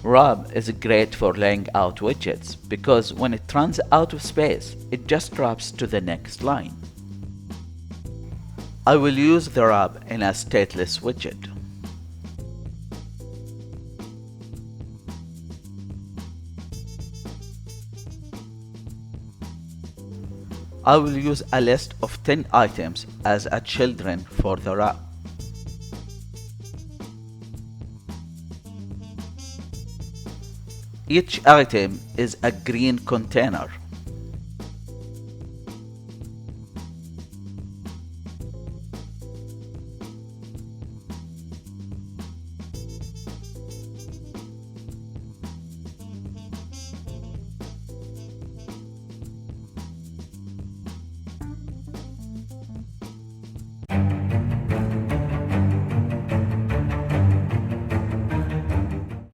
Rub is great for laying out widgets because when it runs out of space, it just drops to the next line. I will use the rub in a stateless widget. I will use a list of 10 items as a children for the rub. Each item is a green container.